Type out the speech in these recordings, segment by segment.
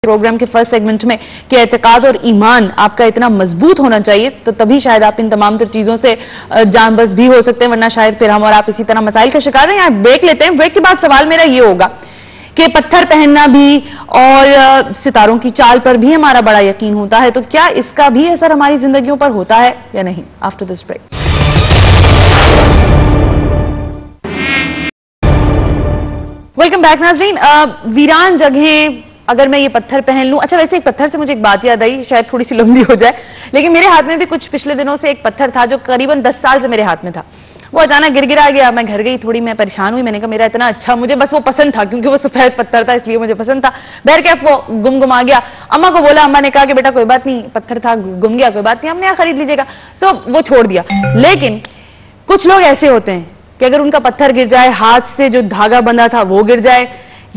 Programme के first segment में कि एतकाद और ईमान आपका इतना मजबूत होना चाहिए, तो तभी शायद आप इन तमाम तर चीजों से जानबस भी हो सकते हैं, वरना शायद फिर हम और आप इसी तरह मसाइल का शिकार हैं। यहाँ ब्रेक लेते हैं। ब्रेक के बाद सवाल मेरा ये होगा कि पत्थर पहनना भी और सितारों की चाल पर भी हमारा बड़ा यकीन होता है, तो क्या इसका भी असर हमारी जिंदगियों पर होता है या नहीं? After this break. Welcome back नाज़रीन। वीरान जगहें अगर मैं ये पत्थर पहन लूं, अच्छा वैसे एक पत्थर से मुझे एक बात याद आई, शायद थोड़ी सी लंबी हो जाए, लेकिन मेरे हाथ में भी कुछ पिछले दिनों से एक पत्थर था जो करीबन 10 साल से मेरे हाथ में था। वो अचानक गिरगिरा गया, मैं घर गई, थोड़ी मैं परेशान हुई, मैंने कहा मेरा इतना अच्छा, मुझे बस वो पसंद था क्योंकि वो सफेद पत्थर था इसलिए मुझे पसंद था। बहरकैफ वो गुम आ गया। अम्मा को बोला, अम्मा ने कहा कि बेटा कोई बात नहीं, पत्थर था गुम गया, कोई बात नहीं, हमने यहाँ खरीद लीजिएगा, तो वो छोड़ दिया। लेकिन कुछ लोग ऐसे होते हैं कि अगर उनका पत्थर गिर जाए, हाथ से जो धागा बंधा था वो गिर जाए,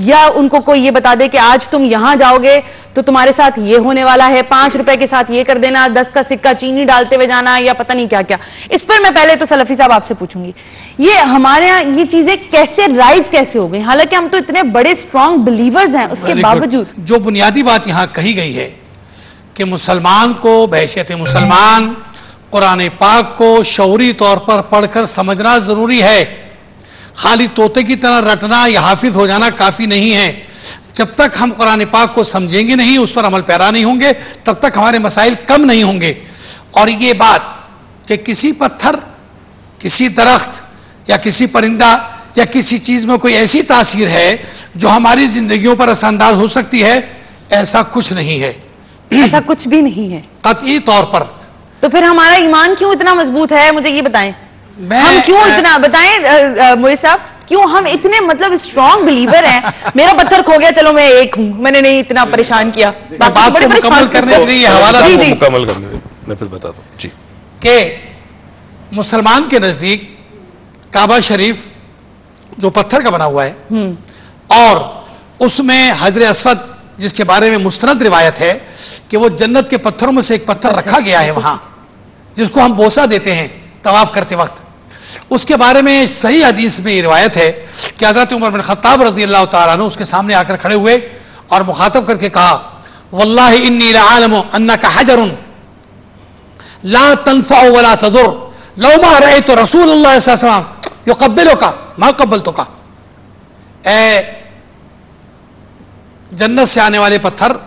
या उनको कोई ये बता दे कि आज तुम यहां जाओगे तो तुम्हारे साथ ये होने वाला है, 5 रुपए के साथ ये कर देना, 10 का सिक्का चीनी डालते हुए जाना, या पता नहीं क्या क्या। इस पर मैं पहले तो सलफी साहब आपसे पूछूंगी, ये हमारे यहाँ ये चीजें कैसे राइज कैसे हो गई? हालांकि हम तो इतने बड़े स्ट्रांग बिलीवर्स हैं, उसके बावजूद। जो बुनियादी बात यहां कही गई है कि मुसलमान को बहैसियत मुसलमान कुरान पाक को शऊरी तौर पर पढ़कर समझना जरूरी है। खाली तोते की तरह रटना या हाफिज हो जाना काफी नहीं है। जब तक हम कुरान पाक को समझेंगे नहीं, उस पर अमल पैरा नहीं होंगे, तब तक हमारे मसाइल कम नहीं होंगे। और ये बात कि किसी पत्थर, किसी दरख्त या किसी परिंदा या किसी चीज में कोई ऐसी तासीर है जो हमारी जिंदगियों पर असरअंदाज हो सकती है, ऐसा कुछ नहीं है। ऐसा कुछ भी नहीं है कतई तौर पर। तो फिर हमारा ईमान क्यों इतना मजबूत है, मुझे ये बताएं। हम क्यों इतना, बताएं मोहित साहब, क्यों हम इतने मतलब स्ट्रॉन्ग बिलीवर हैं? मेरा पत्थर खो गया, चलो मैं एक हूं, मैंने नहीं इतना परेशान किया। बात को मुकम्मल करने के लिए हवाला मुकम्मल करने मैं फिर बताता हूं जी कि मुसलमान के नजदीक काबा शरीफ जो पत्थर का बना हुआ है और उसमें हजर असवद जिसके बारे में मुस्तनद रिवायत है कि वो जन्नत के पत्थरों में से एक पत्थर रखा गया है वहां, जिसको हम बोसा देते हैं तवाफ करते वक्त। उसके बारे में सही हदीस में रिवायत है कि हज़रत उमर बिन खत्ताब रज़ी अल्लाह तआला अन्हु उसके सामने आकर खड़े हुए और मुखातब करके कहा, वल्लाहि इन्नी लअअलमु अन्नका हजरुन ला तनफ़उ वला तदुर लौ मा रअयतु रसूलुल्लाह सल्लल्लाहु अलैहि वसल्लम युक़ब्बिलुका मा क़ब्बलतुका। ए जन्नत से आने वाले पत्थर,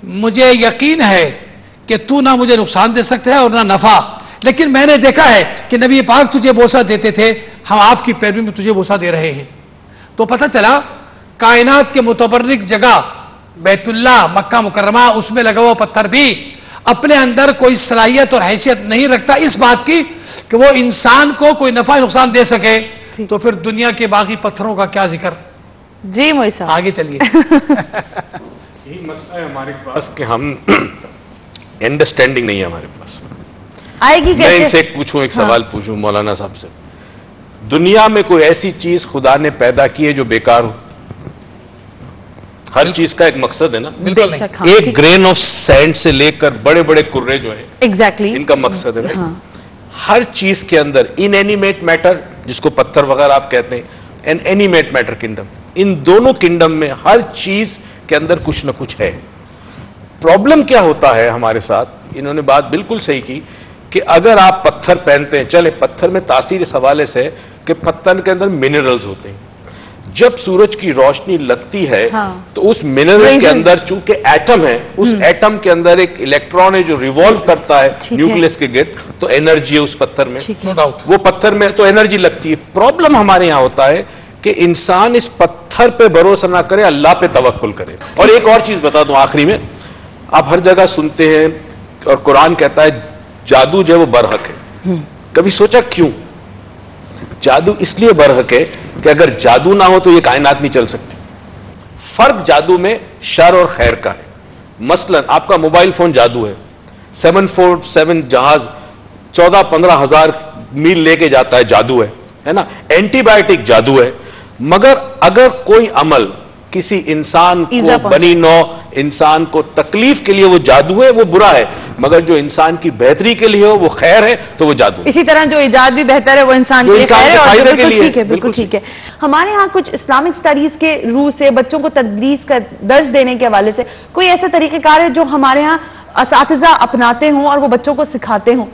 मुझे यकीन है कि तू ना मुझे नुकसान दे सकते हैं और ना नफा, लेकिन मैंने देखा है कि नबी पाक तुझे बोसा देते थे, हम आपकी पैरवी में तुझे बोसा दे रहे हैं। तो पता चला कायनात के मुतबर्रिक जगह बैतुल्ला मक्का मुकर्रमा, उसमें लगा हुआ पत्थर भी अपने अंदर कोई सलाहियत और हैसियत नहीं रखता इस बात की कि वो इंसान को कोई नफा नुकसान दे सके। तो फिर दुनिया के बाकी पत्थरों का क्या जिक्र। जी मोहित साहब आगे चलिए। यही मसला है हमारे पास कि हम अंडरस्टैंडिंग नहीं है हमारे पास। आएगी कैसे? मैं इनसे पूछूं, एक सवाल पूछूं मौलाना साहब से। दुनिया में कोई ऐसी चीज खुदा ने पैदा की है जो बेकार हो? हर चीज का एक मकसद है ना। बिल्कुल नहीं। हाँ, एक ग्रेन ऑफ सैंड से लेकर बड़े बड़े कुर्रे जो है, एग्जैक्टली इनका मकसद है। हाँ। हर चीज के अंदर इनएनिमेट मैटर, जिसको पत्थर वगैरह आप कहते हैं, एंड एनिमेट मैटर किंगडम, इन दोनों किंगडम में हर चीज के अंदर कुछ ना कुछ है। प्रॉब्लम क्या होता है हमारे साथ, इन्होंने बात बिल्कुल सही की कि अगर आप पत्थर पहनते हैं, चले पत्थर में तासीर इस हवाले से कि पत्थर के अंदर मिनरल्स होते हैं। जब सूरज की रोशनी लगती है तो उस मिनरल के अंदर चूंकि एटम है, उस एटम के अंदर एक इलेक्ट्रॉन है जो रिवॉल्व करता है न्यूक्लियस के गिर्द, तो एनर्जी है उस पत्थर में, नो डाउट। वो पत्थर में तो एनर्जी लगती है। प्रॉब्लम हमारे यहां होता है कि इंसान इस पत्थर पे भरोसा ना करे, अल्लाह पे तवक्कुल करे। और एक और चीज बता दूं आखिरी में, आप हर जगह सुनते हैं और कुरान कहता है जादू जो है वो बरहक है। कभी सोचा क्यों? जादू इसलिए बरहक है कि अगर जादू ना हो तो ये कायनात नहीं चल सकती। फर्क जादू में शर और खैर का है। मसलन आपका मोबाइल फोन जादू है, 747 जहाज 14-15 हजार मील लेके जाता है, जादू है ना। एंटीबायोटिक जादू है। मगर अगर कोई अमल किसी इंसान को, बनी नौ इंसान को तकलीफ के लिए वो जादू है, वो बुरा है। मगर जो इंसान की बेहतरी के लिए हो वो खैर है तो वो जादू। इसी तरह जो इजाद भी बेहतर है वो इंसान के लिए खैर है, और बिल्कुल ठीक है, बिल्कुल ठीक है। हमारे यहाँ कुछ इस्लामिक स्टडीज के रूह से बच्चों को तदरीस का दर्ज देने के हवाले से कोई ऐसा तरीक़ेकार है जो हमारे यहाँ असातिज़ा अपनाते हों और वो बच्चों को सिखाते हों?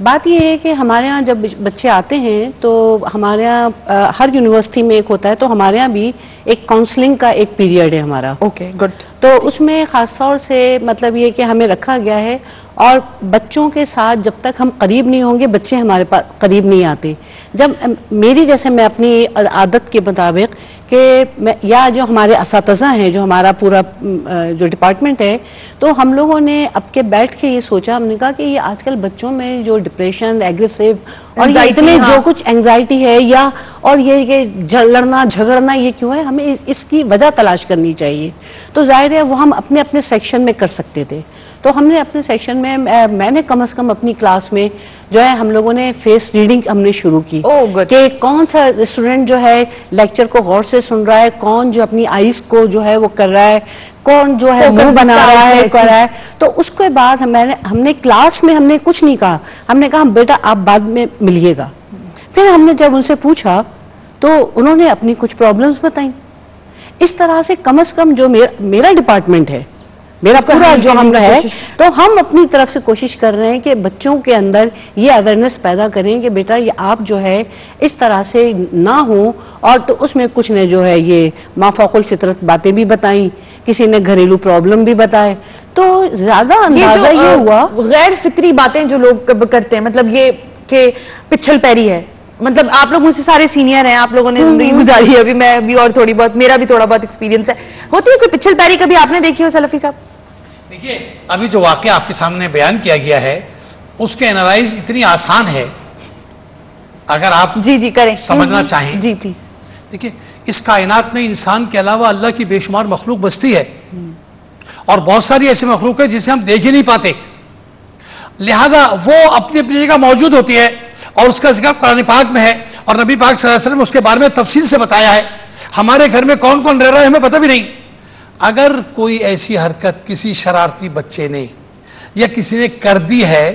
बात ये है कि हमारे यहाँ जब बच्चे आते हैं तो हमारे यहाँ हर यूनिवर्सिटी में एक होता है, तो हमारे यहाँ भी एक काउंसलिंग का एक पीरियड है हमारा। Okay, good. तो उसमें खास तौर से मतलब ये कि हमें रखा गया है, और बच्चों के साथ जब तक हम करीब नहीं होंगे बच्चे हमारे पास करीब नहीं आते। जब मेरी जैसे मैं अपनी आदत के मुताबिक कि या जो हमारे असातिज़ा हैं, जो हमारा पूरा जो डिपार्टमेंट है, तो हम लोगों ने अब के बैठ के ये सोचा, हमने कहा कि ये आजकल बच्चों में जो डिप्रेशन, एग्रेसिव और ये इतने जो कुछ एंग्जाइटी है या और ये लड़ना झगड़ना ये क्यों है, हमें इसकी वजह तलाश करनी चाहिए। तो जाहिर है वो हम अपने अपने सेक्शन में कर सकते थे। तो हमने अपने सेक्शन में मैंने कम से कम अपनी क्लास में जो है हम लोगों ने फेस रीडिंग हमने शुरू की कि कौन सा स्टूडेंट जो है लेक्चर को गौर से सुन रहा है, कौन जो अपनी आईज को जो है वो कर रहा है, कौन जो है मुंह बना रहा है, कर रहा है। तो उसके बाद हमने क्लास में हमने कुछ नहीं कहा, हमने कहा बेटा आप बाद में मिलिएगा। फिर हमने जब उनसे पूछा तो उन्होंने अपनी कुछ प्रॉब्लम्स बताई। इस तरह से कम जो मेरा डिपार्टमेंट है, मेरा पूरा जो हम है, तो हम अपनी तरफ से कोशिश कर रहे हैं कि बच्चों के अंदर ये अवेयरनेस पैदा करें कि बेटा ये आप जो है इस तरह से ना हो। और तो उसमें कुछ ने जो है ये माफाकुल फितरत बातें भी बताई, किसी ने घरेलू प्रॉब्लम भी बताए। तो ज्यादा अंदाजा ये हुआ गैर फिक्री बातें जो लोग करते हैं, मतलब ये कि पिछल पैरी है, मतलब आप लोग मुझसे सारे सीनियर हैं, आप लोगों ने जिंदगी गुजारी है, अभी मैं भी और थोड़ी बहुत, मेरा भी थोड़ा बहुत एक्सपीरियंस है। होती है कोई पिछल पैरी कभी आपने देखी हो सलफी साहब? देखिए, अभी जो वाकया आपके सामने बयान किया गया है उसके एनालाइज इतनी आसान है, अगर आप जी करें समझना चाहें। जी प्लीज। देखिए, इस कायनात में इंसान के अलावा अल्लाह की बेशुमार मखलूक बसती है, और बहुत सारी ऐसी मखलूक है जिसे हम देख ही नहीं पाते, लिहाजा वो अपनी अपनी जगह मौजूद होती है, और उसका जिक्र कुरान पाक में है, और नबी पाक सल्लल्लाहु अलैहि वसल्लम ने उसके बारे में तफसील से बताया है। हमारे घर में कौन कौन रह रहा है हमें पता भी नहीं। अगर कोई ऐसी हरकत किसी शरारती बच्चे ने या किसी ने कर दी है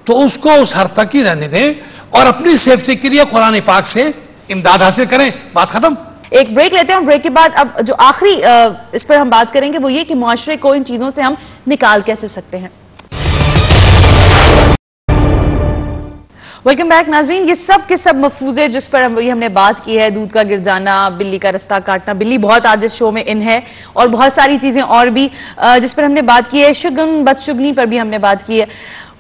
तो उसको उस हद तक ही रहने दें, और अपनी सेफ्टी के लिए कुरान पाक से इमदाद हासिल करें। बात खत्म। एक ब्रेक लेते हैं, ब्रेक के बाद अब जो आखिरी इस पर हम बात करेंगे वो ये कि मुआशरे को इन चीजों से हम निकाल कैसे सकते हैं। वेलकम बैक नाज़रीन। ये सब के सब मफूजे जिस पर हमने बात की है, दूध का गिर जाना, बिल्ली का रास्ता काटना, बिल्ली बहुत आज इस शो में इन है, और बहुत सारी चीजें और भी जिस पर हमने बात की है, शुगन बदशुगनी पर भी हमने बात की है।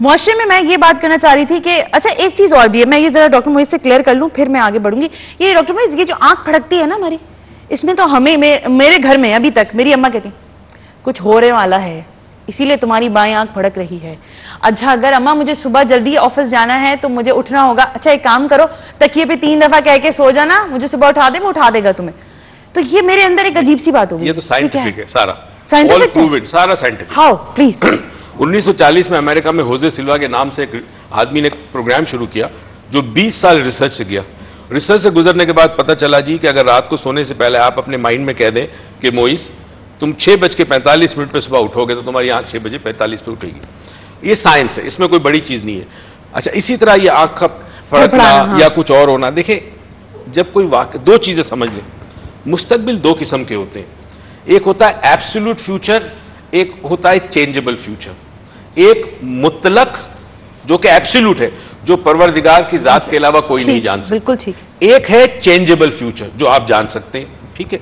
मुआशरे में मैं ये बात करना चाह रही थी कि अच्छा एक चीज और भी है, मैं ये जरा डॉक्टर मोइज से क्लियर कर लूं फिर मैं आगे बढ़ूंगी। ये डॉक्टर मोइज, ये जो आंख फड़कती है ना हमारी, इसमें तो हमें मेरे घर में अभी तक मेरी अम्मा कहती कुछ होने वाला है, इसीलिए तुम्हारी बाएं आंख फड़क रही है। अच्छा अगर अम्मा मुझे सुबह जल्दी ऑफिस जाना है तो मुझे उठना होगा, अच्छा एक काम करो तकिए पे 3 दफा कह के सो जाना, मुझे सुबह उठा दे, मैं उठा देगा तुम्हें। तो ये मेरे अंदर एक अजीब सी बात होगी। ये तो साइंटिफिक है सारा, साइंटिफिक प्रूवन, सारा साइंटिफिक। How please. 1940 में अमेरिका में होजे सिल्वा के नाम से एक आदमी ने प्रोग्राम शुरू किया जो 20 साल रिसर्च से गया। रिसर्च से गुजरने के बाद पता चला जी कि अगर रात को सोने से पहले आप अपने माइंड में कह दें कि मोइस तुम 6:45 पे सुबह उठोगे तो तुम्हारी आंख 6:45 पे उठेगी। ये साइंस है, इसमें कोई बड़ी चीज नहीं है। अच्छा इसी तरह ये आंख का फड़कना या कुछ और होना, देखिए जब कोई वाकई, दो चीजें समझ लें, मुस्तकबिल दो किस्म के होते हैं, एक होता है एब्सोल्यूट फ्यूचर, एक होता है चेंजेबल फ्यूचर। एक मुतलक जो कि एब्सोल्यूट है, जो परवरदिगार की जात के अलावा कोई नहीं जान सकता, बिल्कुल ठीक। एक है चेंजेबल फ्यूचर जो आप जान सकते हैं, ठीक है।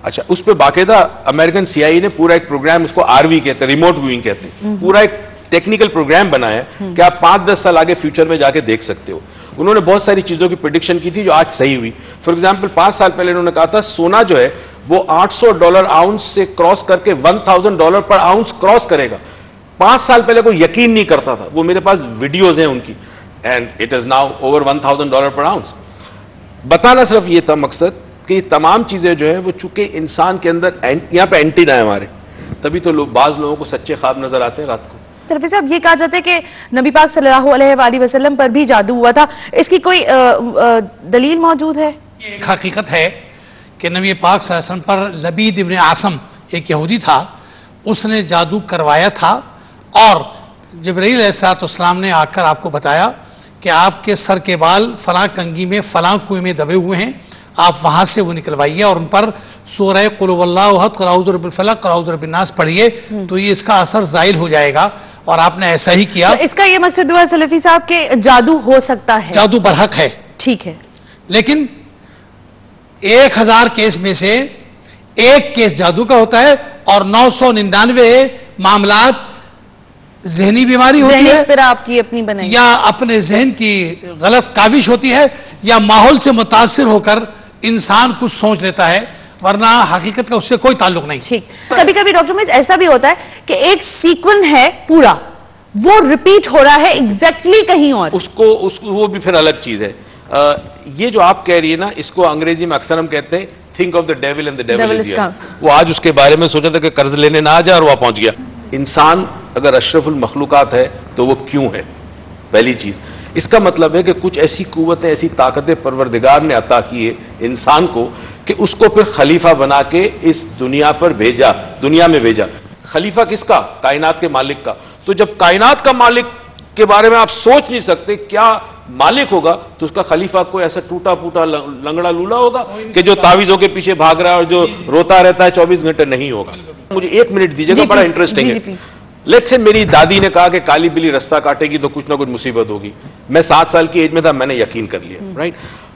अच्छा उस पर बाकायदा अमेरिकन सीआईए ने पूरा एक प्रोग्राम, उसको आरवी कहते हैं, रिमोट व्यूइंग कहते हैं, पूरा एक टेक्निकल प्रोग्राम बनाया है कि आप 5-10 साल आगे फ्यूचर में जाके देख सकते हो। उन्होंने बहुत सारी चीजों की प्रेडिक्शन की थी जो आज सही हुई। फॉर एग्जाम्पल 5 साल पहले उन्होंने कहा था सोना जो है वो $800 आउंस से क्रॉस करके $1000 पर आउंस क्रॉस करेगा। 5 साल पहले कोई यकीन नहीं करता था, वो मेरे पास वीडियोज हैं उनकी, and it is now over $1000 पर आउंस। बताना सिर्फ ये था मकसद कि ये तमाम चीजें जो है वो चूंकि इंसान के अंदर यहाँ पे एंटीना है हमारे, तभी तो बाज लोगों को सच्चे ख्वाब नजर आते हैं रात को। तरफी साहब ये कहा जाता है कि नबी पाक सल्लल्लाहु अलैहि वसल्लम पर भी जादू हुआ था, इसकी कोई दलील मौजूद है? एक हकीकत है कि नबी पाक सल्लल्लाहु अलैहि वसल्लम पर लबीद इब्न आसम एक यहूदी था, उसने जादू करवाया था, और जिब्रील अलैहिस्सलाम ने आकर आपको बताया कि आपके सर के बाल फलां कंगी में फलां कुएं में दबे हुए हैं, आप वहां से वो निकलवाइए और उन पर सूरह कुल हुवल्लाहु अहद, कुल औज़ु बिरब्बिल फलक, कुल औज़ु बिरब्बिन नास पढ़िए, तो ये इसका असर ज़ाइल हो जाएगा। और आपने ऐसा ही किया। तो इसका ये मकसद हुआ सलफी साहब के जादू हो सकता है, जादू बरहक है, ठीक है, लेकिन 1000 केस में से एक केस जादू का होता है और 999 मामलात ज़हनी बीमारी होती है, फिर आपकी अपनी बनाई, या अपने जहन की गलत काविश होती है, या माहौल से मुतासिर होकर इंसान कुछ सोच लेता है, वरना हकीकत का उससे कोई ताल्लुक नहीं। ठीक। कभी कभी डॉक्टर मिर्ज ऐसा भी होता है कि एक सीक्वेंस है पूरा, वो रिपीट हो रहा है एग्जैक्टली कहीं और, उसको वो भी फिर अलग चीज है। ये जो आप कह रही है ना, इसको अंग्रेजी में अक्सर हम कहते हैं think of the devil and the devil is here. वो आज उसके बारे में सोचा था कि कर्ज लेने ना आ जाए और वहां पहुंच गया। इंसान अगर अशरफुल मखलूकात है तो वो क्यों है? पहली चीज, इसका मतलब है कि कुछ ऐसी कुव्वतें, ऐसी ताकतें परवरदिगार ने अता की है इंसान को कि उसको फिर खलीफा बना के इस दुनिया पर भेजा, दुनिया में भेजा। खलीफा किसका? कायनात के मालिक का। तो जब कायनात का मालिक के बारे में आप सोच नहीं सकते क्या मालिक होगा, तो उसका खलीफा कोई ऐसा टूटा फूटा लंगड़ा लूला होगा कि जो तावीजों के पीछे भाग रहा है और जो रोता रहता है 24 घंटे? नहीं होगा। मुझे 1 मिनट दीजिएगा, बड़ा इंटरेस्टिंग है। लेट्स से मेरी दादी ने कहा कि काली बिल्ली रास्ता काटेगी तो कुछ ना कुछ मुसीबत होगी। मैं 7 साल की एज में था, मैंने यकीन कर लिया, राइट।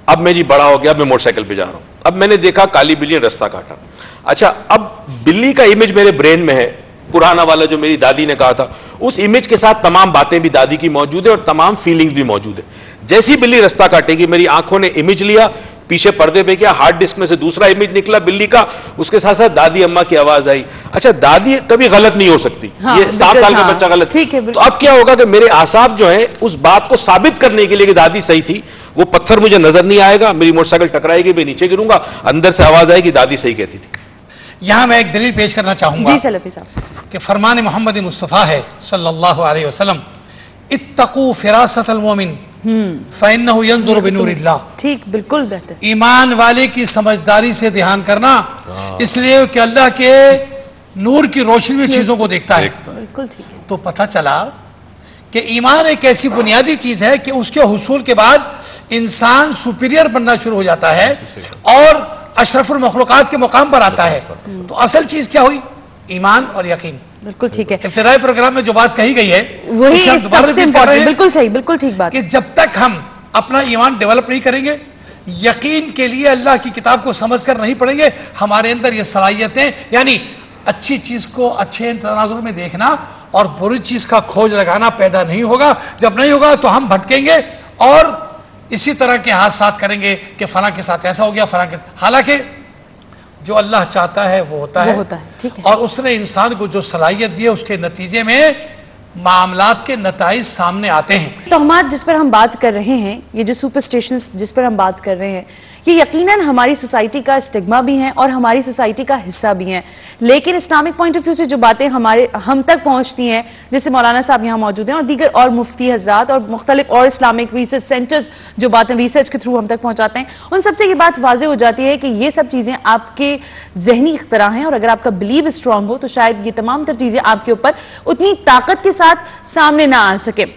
अब मैं जी बड़ा हो गया, मैं मोटरसाइकिल पे जा रहा हूं, अब मैंने देखा काली बिल्ली ने रास्ता काटा। अच्छा, अब बिल्ली का इमेज मेरे ब्रेन में है, पुराना वाला जो मेरी दादी ने कहा था, उस इमेज के साथ तमाम बातें भी दादी की मौजूद है और तमाम फीलिंग्स भी मौजूद है। जैसी बिल्ली रास्ता काटेगी, मेरी आंखों ने इमेज लिया, पीछे पर्दे पे क्या हार्ड डिस्क में से दूसरा इमेज निकला बिल्ली का, उसके साथ साथ दादी अम्मा की आवाज आई। अच्छा, दादी कभी गलत नहीं हो सकती, हाँ, ये 7 साल का बच्चा गलत। तो अब क्या होगा कि मेरे आसाब जो है उस बात को साबित करने के लिए कि दादी सही थी, वो पत्थर मुझे नजर नहीं आएगा, मेरी मोटरसाइकिल टकराएगी, मैं नीचे गिरूंगा, अंदर से आवाज आएगी दादी सही कहती थी। यहां मैं एक दलील पेश करना चाहूंगा जी सलफी साहब कि फरमान मोहम्मद मुस्तफा है सल्लल्लाहु अलैहि वसल्लम, इत्तकू फिरासतल मोमिन फइन्नहु यंजुरु बिनूरिल्लाह। ठीक, बिल्कुल बेहतर। ईमान वाले की समझदारी से ध्यान करना, इसलिए कि अल्लाह के नूर की रोशनी में चीजों को देखता है। बिल्कुल ठीक है। तो पता चला कि ईमान एक ऐसी बुनियादी चीज है कि उसके हुसूल के बाद इंसान सुपीरियर बनना शुरू हो जाता है और अशरफुल मखलूकात के मुकाम पर आता है। तो असल चीज क्या हुई? ईमान और यकीन। बिल्कुल ठीक है। इब्तिदाई प्रोग्राम में जो बात कही गई है वही बिल्कुल सही, बिल्कुल ठीक बात कि जब तक हम अपना ईमान डेवलप नहीं करेंगे, यकीन के लिए अल्लाह की किताब को समझकर नहीं पढ़ेंगे, हमारे अंदर ये सलाहियतें, यानी अच्छी चीज को अच्छे तनाजुर में देखना और बुरी चीज का खोज लगाना पैदा नहीं होगा। जब नहीं होगा तो हम भटकेंगे और इसी तरह के हादसात करेंगे कि फला के साथ ऐसा हो गया, फला के। हालांकि जो अल्लाह चाहता है वो होता है, ठीक है। और उसने इंसान को जो सलाहियत दी है उसके नतीजे में मामलात के नताइज सामने आते हैं। तोहमात जिस पर हम बात कर रहे हैं, ये जो सुपरस्टिशंस जिस पर हम बात कर रहे हैं, ये यकीनन हमारी सोसाइटी का स्टिग्मा भी हैं और हमारी सोसाइटी का हिस्सा भी हैं। लेकिन इस्लामिक पॉइंट ऑफ व्यू से जो बातें हम तक पहुंचती हैं, जैसे मौलाना साहब यहाँ मौजूद हैं और दीगर और मुफ्ती हजरात और मुख्तलिफ और इस्लामिक रिसर्च सेंटर्स जो बातें रिसर्च के थ्रू हम तक पहुंचाते हैं, उन सबसे ये बात वाज़ेह हो जाती है कि ये सब चीजें आपके जहनी इख्तरा हैं और अगर आपका बिलीव स्ट्रांग हो तो शायद ये तमाम तर चीजें आपके ऊपर उतनी ताकत के साथ सामने ना आ सके।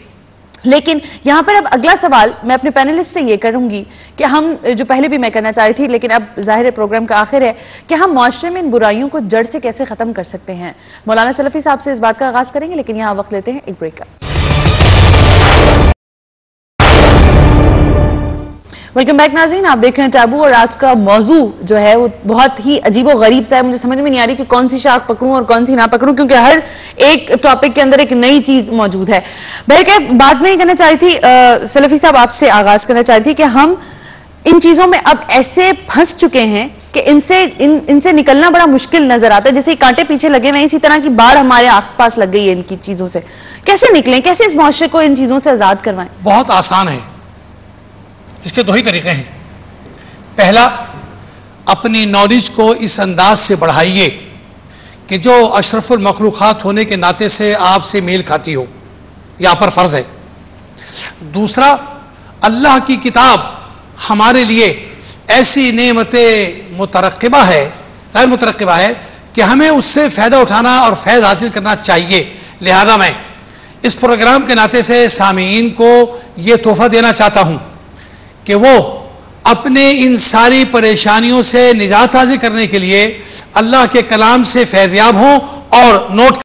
लेकिन यहां पर अब अगला सवाल मैं अपने पैनलिस्ट से ये करूंगी कि हम जो पहले भी मैं करना चाह रही थी, लेकिन अब जाहिर है प्रोग्राम का आखिर है, कि हम माशरे में इन बुराइयों को जड़ से कैसे खत्म कर सकते हैं। मौलाना सलफी साहब से इस बात का आगाज करेंगे, लेकिन यहां वक्त लेते हैं एक ब्रेक का। वेलकम बैक नाज़रीन, आप देख रहे हैं टैबू और आज का मौजू जो है वो बहुत ही अजीबो गरीब सा है। मुझे समझ में नहीं आ रही कि कौन सी शाख पकड़ूं और कौन सी ना पकड़ूं, क्योंकि हर एक टॉपिक के अंदर एक नई चीज मौजूद है। बल्कि बात में ही करना चाह रही थी, सलफी साहब आपसे आगाज करना चाह रही थी कि हम इन चीजों में अब ऐसे फंस चुके हैं कि इनसे निकलना बड़ा मुश्किल नजर आता है। जैसे कांटे पीछे लगे हुए, इसी तरह की बाढ़ हमारे आसपास लग गई है इनकी चीजों से। कैसे निकलें, कैसे इस मुआशरे को इन चीजों से आजाद करवाएं? बहुत आसान है, इसके 2 ही तरीके हैं। पहला, अपनी नॉलेज को इस अंदाज से बढ़ाइए कि जो अशरफुल मखलूकात होने के नाते से आपसे मेल खाती हो, यह आप पर फर्ज है। दूसरा, अल्लाह की किताब हमारे लिए ऐसी नेमते मुतरक्किबा है, गैर मुतरक्किबा है, कि हमें उससे फायदा उठाना और फैज़ हासिल करना चाहिए। लिहाजा मैं اس پروگرام کے ناطے سے سامعین کو یہ تحفہ دینا چاہتا ہوں کہ وہ اپنے ان ساری پریشانیوں سے نجات حاصل کرنے کے لیے اللہ کے کلام سے فیضیاب ہوں اور نوٹ